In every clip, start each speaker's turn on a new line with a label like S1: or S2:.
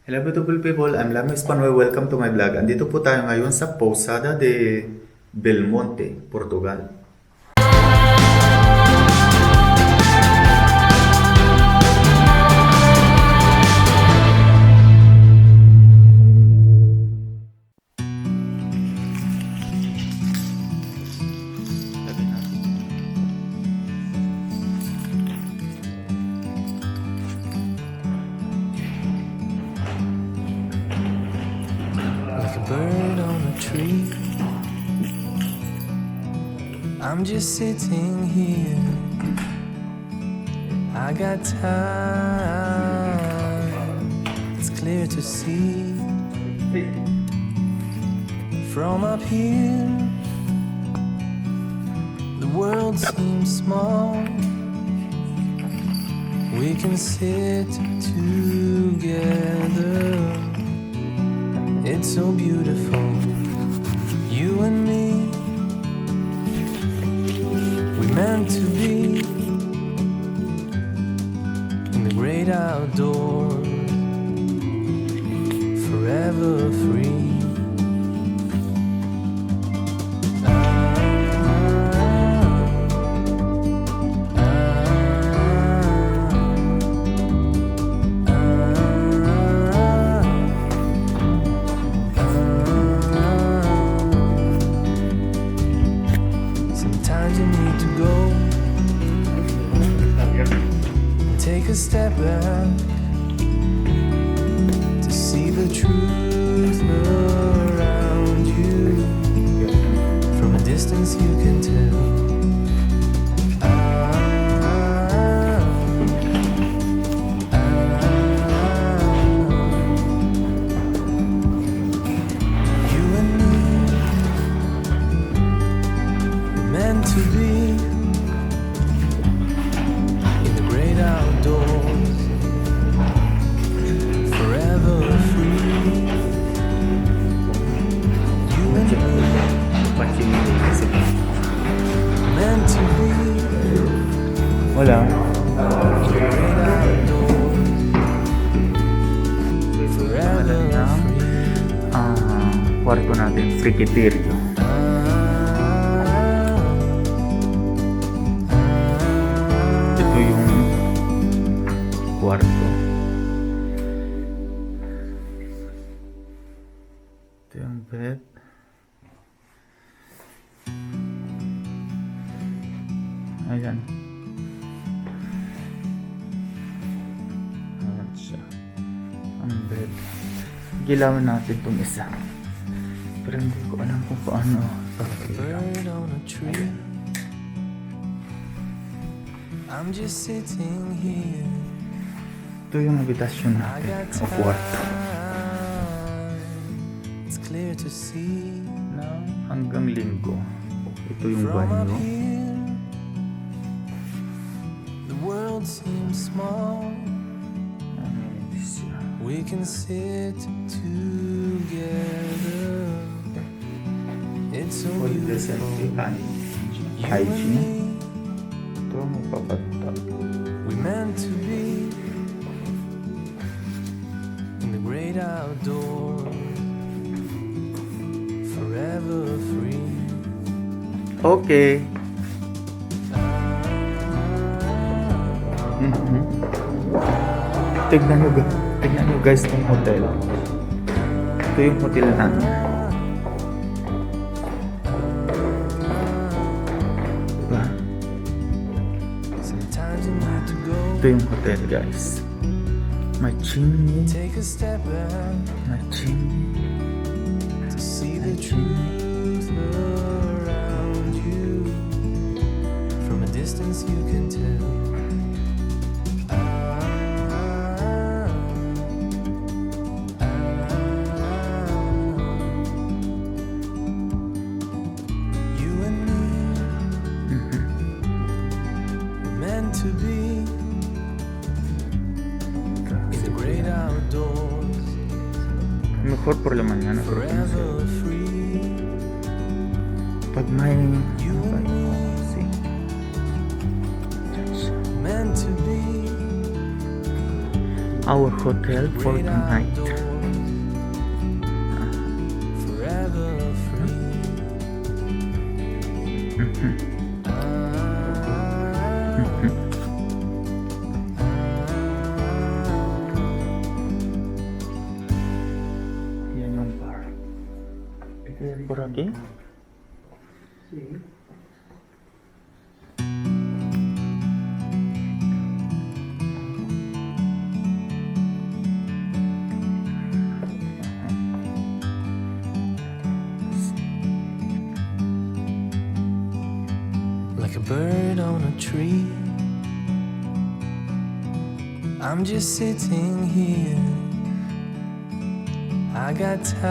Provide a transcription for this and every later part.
S1: Hello beautiful people, I'm Lamis Panoy. Welcome to my vlog. Andito po tayo ngayon sa Pousada de Belmonte, Portugal.
S2: Like a bird on a tree, I'm just sitting here. I got time, it's clear to see. From up here, the world seems small. We can sit together. It's so beautiful, you and me. We meant to be in the great outdoors, forever free. Sometimes you need to go and take a step back to see the truth around you. From a distance you can tell. You and me meant to be in the great outdoors, forever free. You and me meant to be
S1: Wala.
S2: in the great outdoors, forever free.
S1: Kwarto natin, frikitiryo. Ito yung kwarto. Ito yung bed. Ayan. Ayan siya. Ang bed. Gilawan natin itong isa. Pero hindi ko alam kung paano pagkilaw.
S2: Bird on a tree, I'm just sitting here.
S1: Ito yung habitasyon natin o kwarto.
S2: It's clear to see.
S1: Na hanggang linggo. Ito yung
S2: From up
S1: banyo.
S2: here, the world seems small.
S1: Ayan siya.
S2: We can sit together. It's so
S1: All the
S2: beautiful. You and
S1: hygiene.
S2: me,
S1: Ito may pabatag.
S2: we meant to be in the great outdoors, forever free.
S1: Okay. Tignan nyo guys itong hotel. Ito yung hotel namin. Diba?
S2: Sometimes you need to go,
S1: Ito yung hotel guys. May chimney.
S2: take a step back
S1: May chimney.
S2: to see the truth around you. From a distance you can tell. You and me meant to be in the great outdoors,
S1: Mejor por la mañana.
S2: forever free.
S1: Pag may...
S2: You and me
S1: See.
S2: meant to be
S1: our hotel for
S2: Great
S1: tonight.
S2: outdoors, forever free.
S1: Yan yung bar. Por aquí.
S2: Like a bird on a tree, I'm just sitting here. I got time,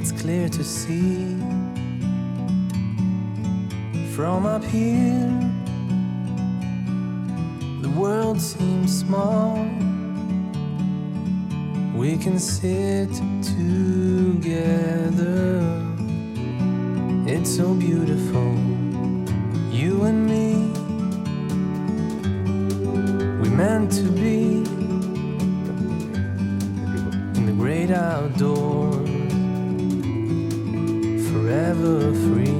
S2: it's clear to see. From up here, the world seems small. We can sit together. It's so beautiful, you and me. We meant to be in the great outdoors, forever free.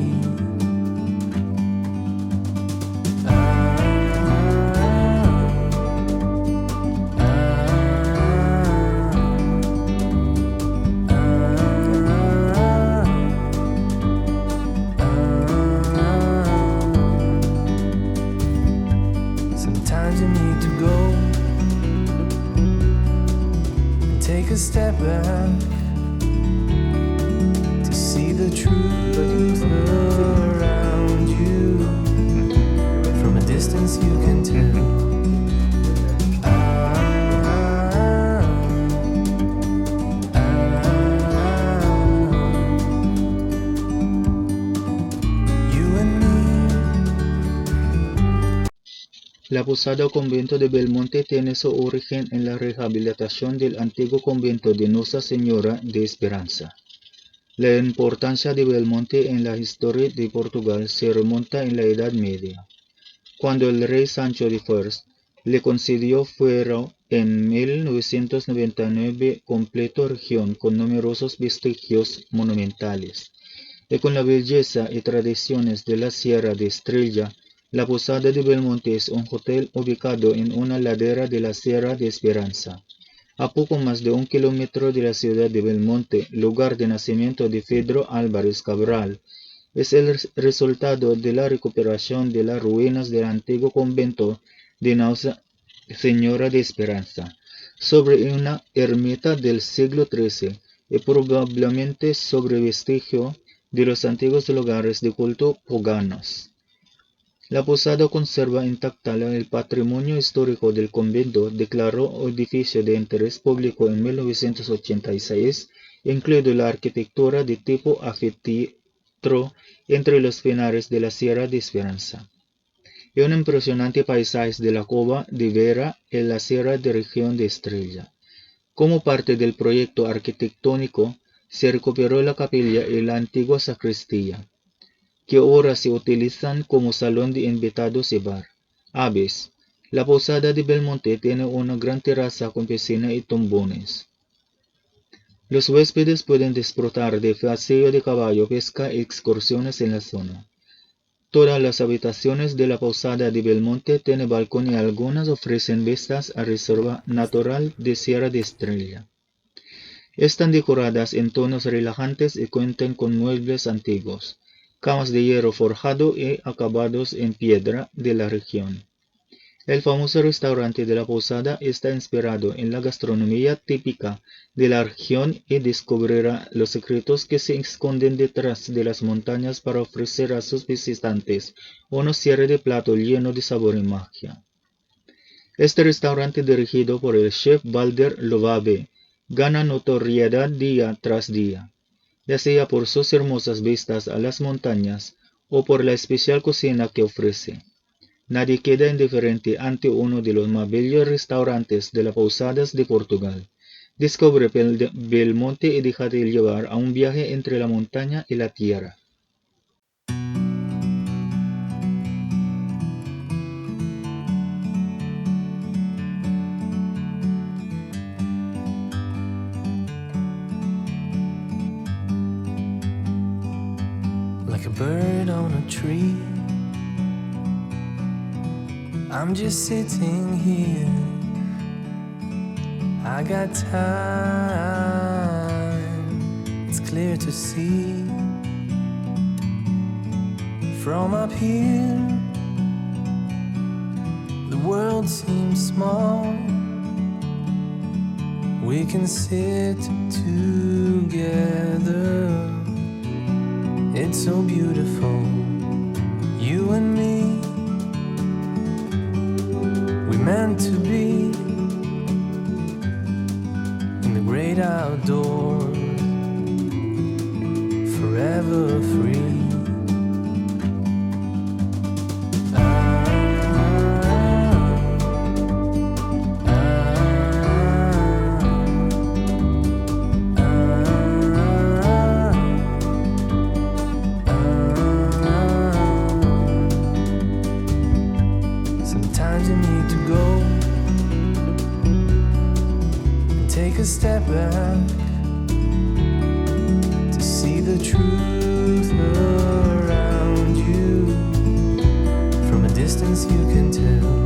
S2: Sometimes you need to go and take a step back to see the truth around you. From a distance you can tell. You and me.
S1: La posada o convento de Belmonte tiene su origen en la rehabilitación del antiguo convento de Nuestra Señora de Esperanza. La importancia de Belmonte en la historia de Portugal se remonta en la Edad Media, cuando el rey Sancho I le concedió fuero en 1999 completo región con numerosos vestigios monumentales, y con la belleza y tradiciones de la Sierra de Estrella. La Posada de Belmonte es un hotel ubicado en una ladera de la Sierra de Esperanza, a poco más de 1 kilómetro de la ciudad de Belmonte, lugar de nacimiento de Pedro Álvarez Cabral. Es el resultado de la recuperación de las ruinas del antiguo convento de Nuestra Señora de Esperanza, sobre una ermita del siglo XIII y probablemente sobre vestigio de los antiguos lugares de culto paganos. La posada conserva intacta el patrimonio histórico del convento, declaró edificio de interés público en 1986, incluido la arquitectura de tipo anfiteatro entre los pinares de la Sierra de Esperanza, y un impresionante paisaje de la cova de Vera en la Sierra de Región de Estrella. Como parte del proyecto arquitectónico, se recuperó la capilla y la antigua sacristía, que ahora se utilizan como salón de invitados y bar. Aves. La posada de Belmonte tiene una gran terraza con piscina y tumbones. Los huéspedes pueden disfrutar de paseo de caballo, pesca y excursiones en la zona. Todas las habitaciones de la posada de Belmonte tienen balcón y algunas ofrecen vistas a reserva natural de Sierra de Estrella. Están decoradas en tonos relajantes y cuentan con muebles antiguos, camas de hierro forjado y acabados en piedra de la región. El famoso restaurante de la posada está inspirado en la gastronomía típica de la región y descubrirá los secretos que se esconden detrás de las montañas para ofrecer a sus visitantes una serie de platos llenos de sabor y magia. Este restaurante, dirigido por el chef Balder Lovabe, gana notoriedad día tras día, ya sea por sus hermosas vistas a las montañas o por la especial cocina que ofrece. Nadie queda indiferente ante uno de los más bellos restaurantes de las Pousadas de Portugal. Descubre Belmonte y déjate llevar a un viaje entre la montaña y la tierra.
S2: bird on a tree. I'm just sitting here. I got time, it's clear to see. From up here, the world seems small. We can sit together. It's so beautiful, you and me. We meant to be in the great outdoors, forever free. Sometimes you need to go and take a step back to see the truth around you. From a distance you can tell